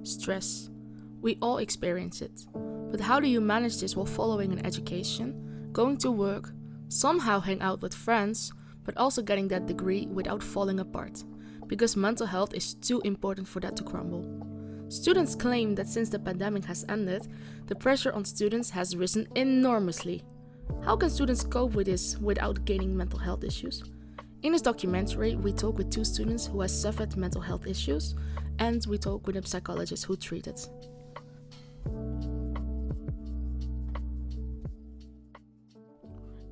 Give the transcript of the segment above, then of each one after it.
stress. We all experience it. But how do you manage this while following an education, going to work, somehow hang out with friends, but also getting that degree without falling apart? Because mental health is too important for that to crumble. Students claim that since the pandemic has ended, the pressure on students has risen enormously. How can students cope with this without gaining mental health issues? In this documentary, we talk with two students who have suffered mental health issues, and we talk with a psychologist who treat it.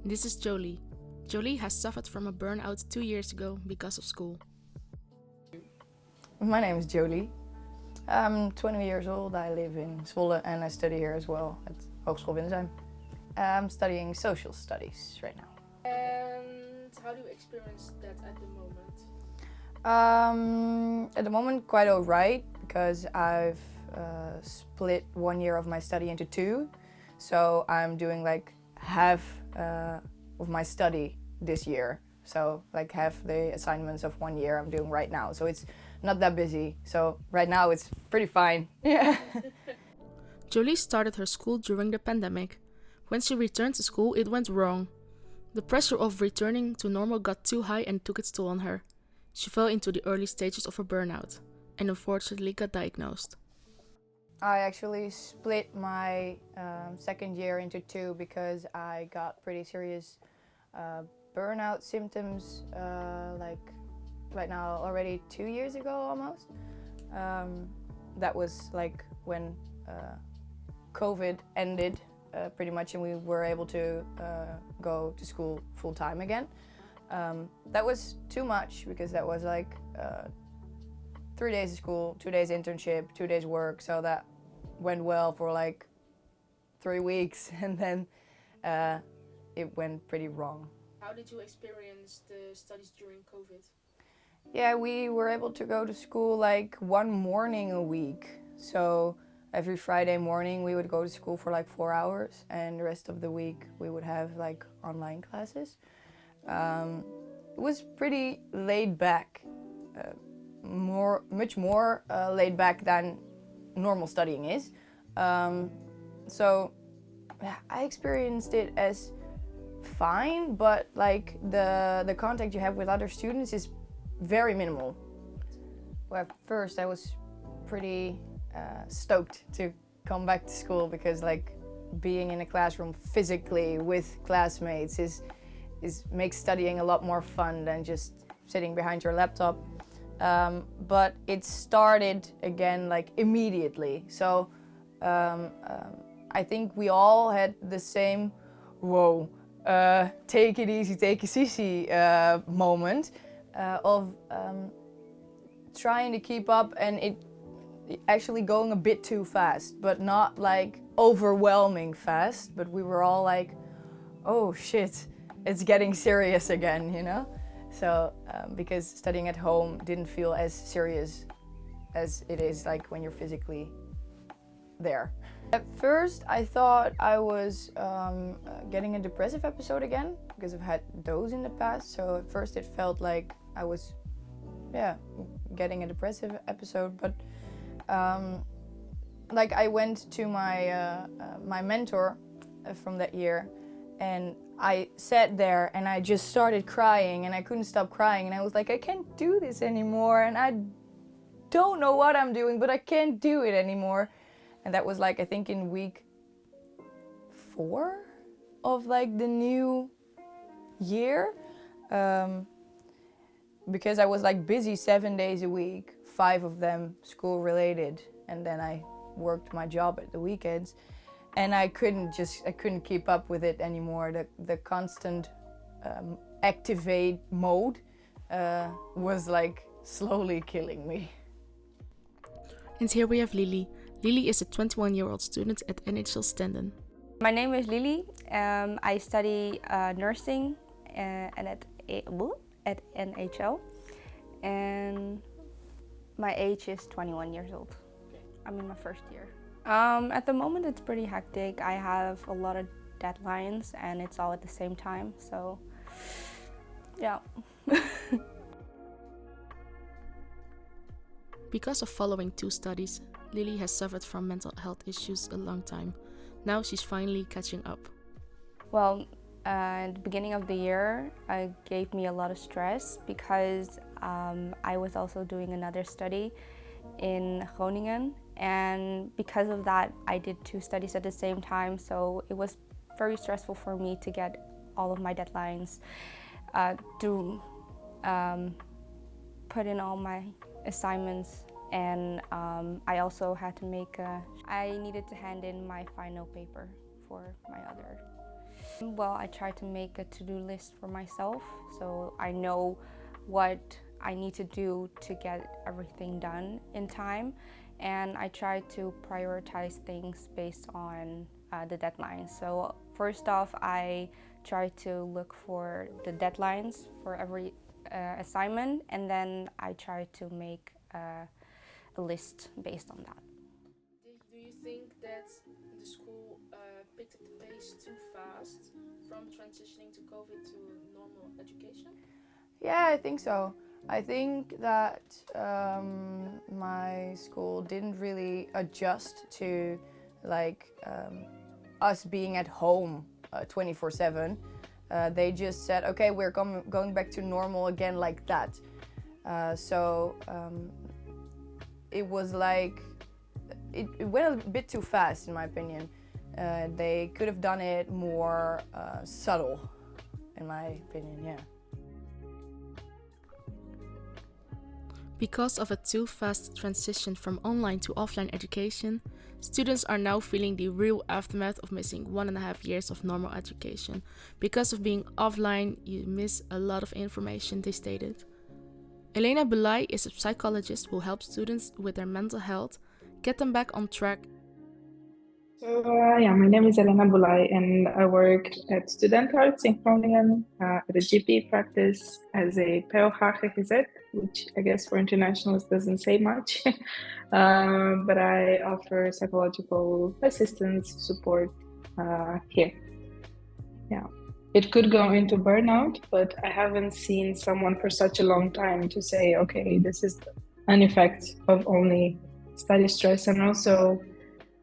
This is Jolie. Jolie has suffered from a burnout 2 years ago because of school. My name is Jolie. I'm 20 years old. I live in Zwolle and I study here as well at Hogeschool Windesheim. I'm studying social studies right now. And how do you experience that at the moment? At the moment, quite alright, because I've split 1 year of my study into two. So I'm doing like half of my study this year. So like half the assignments of 1 year I'm doing right now. So it's not that busy. So right now it's pretty fine. Yeah. Jolie started her school during the pandemic. When she returned to school, it went wrong. The pressure of returning to normal got too high and took its toll on her. She fell into the early stages of a burnout and unfortunately got diagnosed. I actually split my second year into two because I got pretty serious burnout symptoms like right now already 2 years ago almost. That was like when COVID ended pretty much and we were able to go to school full time again. That was too much because that was like 3 days of school, 2 days internship, 2 days work, so that went well for like 3 weeks and then it went pretty wrong. How did you experience the studies during COVID? Yeah, we were able to go to school like one morning a week. So every Friday morning we would go to school for like 4 hours and the rest of the week we would have like online classes. It was pretty laid back, much more laid back than normal studying is. So I experienced it as fine, but like the contact you have with other students is very minimal. Well, at first I was pretty stoked to come back to school because like being in a classroom physically with classmates is makes studying a lot more fun than just sitting behind your laptop. But it started again like immediately. So I think we all had the same whoa, take it easy, take it easy moment of trying to keep up and it actually going a bit too fast, but not like overwhelming fast, but we were all like, oh shit, it's getting serious again, you know? So because studying at home didn't feel as serious as it is like when you're physically there. At first I thought I was getting a depressive episode again because I've had those in the past. So at first it felt like I was getting a depressive episode, but like I went to my my mentor from that year and I sat there and I just started crying and I couldn't stop crying and I was like, I can't do this anymore and I don't know what I'm doing, but I can't do it anymore. And that was like, I think in week 4 of like the new year. Because I was like busy 7 days a week, 5 of them school related. And then I worked my job at the weekends. And I couldn't keep up with it anymore. The constant activate mode was like slowly killing me. And here we have Lily. Lily is a 21-year-old student at NHL Stenden. My name is Lily. I study nursing and at NHL. And my age is 21 years old. I'm in my first year. At the moment it's pretty hectic. I have a lot of deadlines and it's all at the same time, so yeah. Because of following 2 studies, Lily has suffered from mental health issues a long time. Now she's finally catching up. Well, at the beginning of the year, it gave me a lot of stress because I was also doing another study in Groningen, and because of that, I did 2 studies at the same time. So it was very stressful for me to get all of my deadlines, to put in all my assignments, and I also had to I needed to hand in my final paper for my other. Well, I try to make a to-do list for myself, so I know what I need to do to get everything done in time, and I try to prioritize things based on the deadlines. So first off, I try to look for the deadlines for every assignment, and then I try to make a list based on that. Do you think that the school picked up the pace too fast from transitioning to COVID to normal education? Yeah, I think so. I think that my school didn't really adjust to us being at home 24/7. They just said, okay, we're going back to normal again like that. It was like, it went a bit too fast in my opinion. They could have done it more subtle, in my opinion, yeah. Because of a too fast transition from online to offline education, students are now feeling the real aftermath of missing 1.5 years of normal education. Because of being offline, you miss a lot of information, they stated. Elena Bulay is a psychologist who helps students with their mental health, get them back on track. So, my name is Elena Bulay, and I work at Student Arts in Groningen at a GP practice as a POH-GGZ, which I guess for internationals doesn't say much, but I offer psychological assistance support here. Yeah, it could go into burnout, but I haven't seen someone for such a long time to say, okay, this is an effect of only study stress. And also,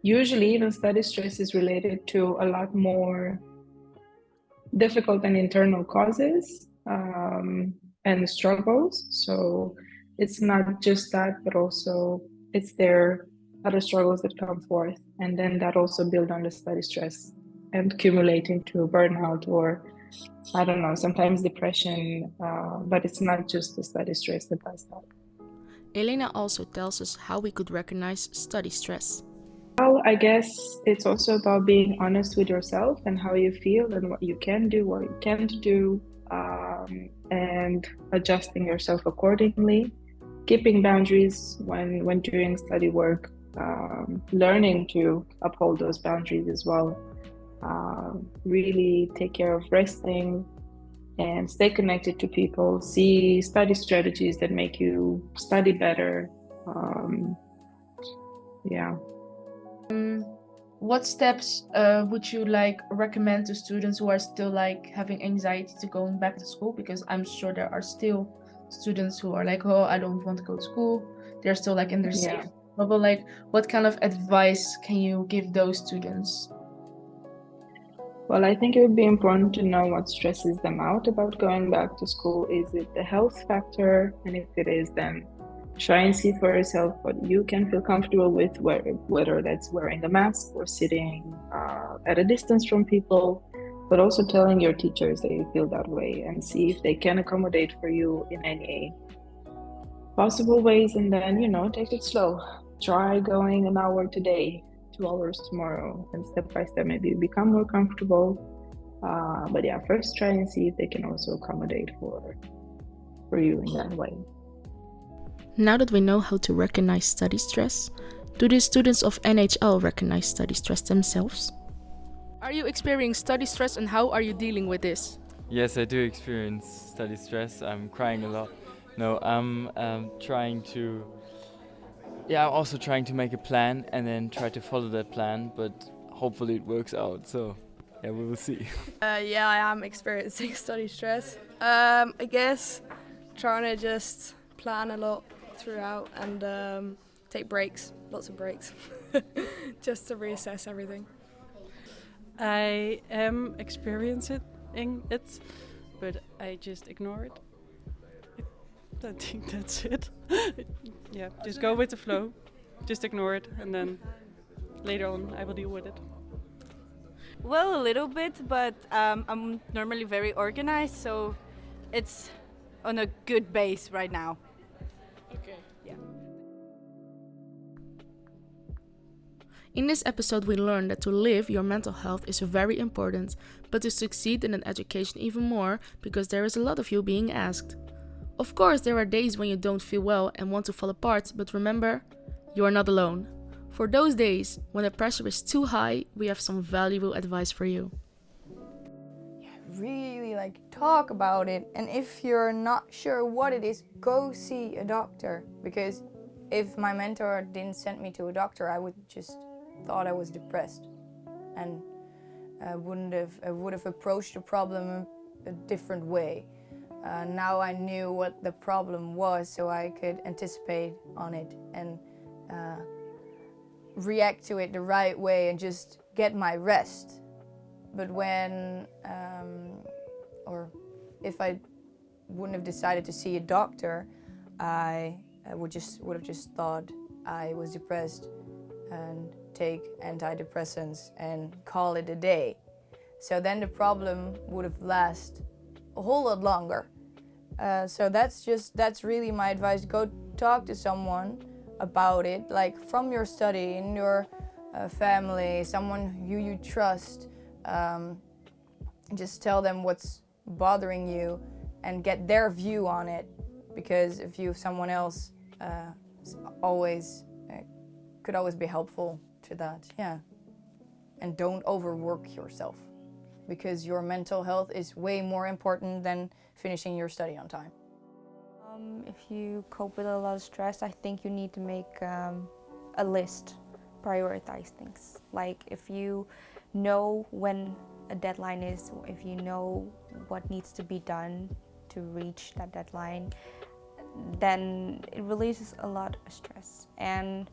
usually even study stress is related to a lot more difficult and internal causes and struggles. So it's not just that, but also it's their other struggles that come forth, and then that also build on the study stress and accumulate into burnout or, I don't know, sometimes depression, but it's not just the study stress that does that. Elena also tells us how we could recognize study stress. Well, I guess it's also about being honest with yourself and how you feel and what you can do, what you can't do, and adjusting yourself accordingly, keeping boundaries when doing study work, learning to uphold those boundaries as well, really take care of resting and stay connected to people, see study strategies that make you study better. Yeah. What steps would you recommend to students who are still having anxiety to going back to school? Because I'm sure there are still students who are oh, I don't want to go to school. They're still in their safe bubble. What kind of advice can you give those students? Well, I think it would be important to know what stresses them out about going back to school. Is it the health factor? And if it is, then try and see for yourself what you can feel comfortable with, whether that's wearing a mask or sitting at a distance from people, but also telling your teachers that you feel that way and see if they can accommodate for you in any possible ways. And then, take it slow. Try going an hour today, 2 hours tomorrow, and step by step, maybe you become more comfortable. But yeah, first try and see if they can also accommodate for you in that way. Now that we know how to recognize study stress, do the students of NHL recognize study stress themselves? Are you experiencing study stress, and how are you dealing with this? Yes, I do experience study stress. I'm crying a lot. No, I'm also trying to make a plan and then try to follow that plan, but hopefully it works out. So, yeah, we will see. Yeah, I am experiencing study stress. I guess trying to just plan a lot throughout and take breaks, lots of breaks, just to reassess everything. I am experiencing it, but I just ignore it. I think that's it. Yeah, just go with the flow. Just ignore it, and then later on I will deal with it. Well, a little bit, but I'm normally very organized, so it's on a good base right now. Okay. Yeah. In this episode, we learned that to live your mental health is very important, but to succeed in an education even more, because there is a lot of you being asked. Of course, there are days when you don't feel well and want to fall apart, but remember, you are not alone. For those days, when the pressure is too high, we have some valuable advice for you. Really talk about it, and if you're not sure what it is, go see a doctor, because if my mentor didn't send me to a doctor, I would just thought I was depressed, and I would have approached the problem a different way. Now I knew what the problem was, so I could anticipate on it and react to it the right way and just get my rest. But when, or if I wouldn't have decided to see a doctor, I would have just thought I was depressed and take antidepressants and call it a day. So then the problem would have lasted a whole lot longer. So that's really my advice. Go talk to someone about it, like from your study, in your family, someone who you trust. Just tell them what's bothering you and get their view on it, because if you have someone else, could always be helpful to that. Yeah. And don't overwork yourself, because your mental health is way more important than finishing your study on time. If you cope with a lot of stress, I think you need to make a list, prioritize things. Like if you know when a deadline is, if you know what needs to be done to reach that deadline, then it releases a lot of stress. And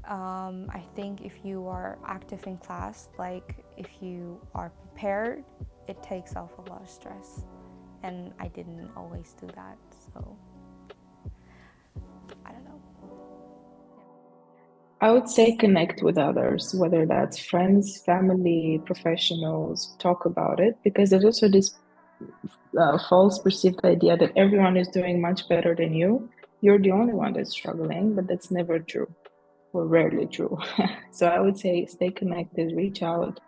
I think if you are active in class, like if you are prepared, it takes off a lot of stress. And I didn't always do that, so I don't know. I would say connect with others, whether that's friends, family, professionals, talk about it, because there's also this false perceived idea that everyone is doing much better than you. You're the only one that's struggling, but that's never true, or rarely true. So I would say stay connected, reach out,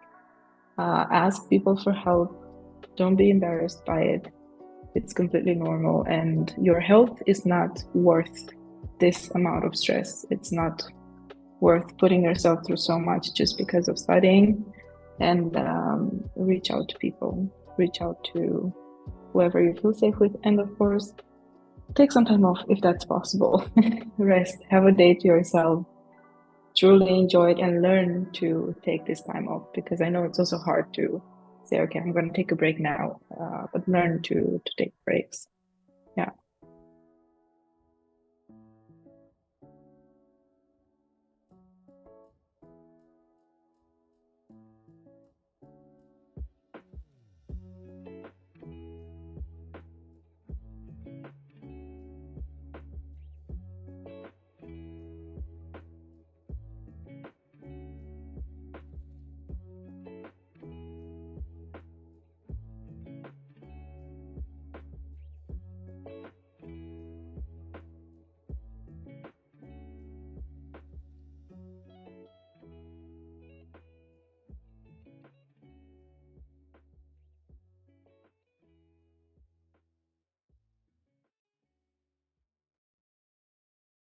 ask people for help, don't be embarrassed by it. It's completely normal, and your health is not worth this amount of stress. It's not worth putting yourself through so much just because of studying. And reach out to people, reach out to whoever you feel safe with, and of course take some time off if that's possible. Rest, have a day to yourself, truly enjoy it, and learn to take this time off, because I know it's also hard to say, okay, I'm going to take a break now, but learn to take breaks.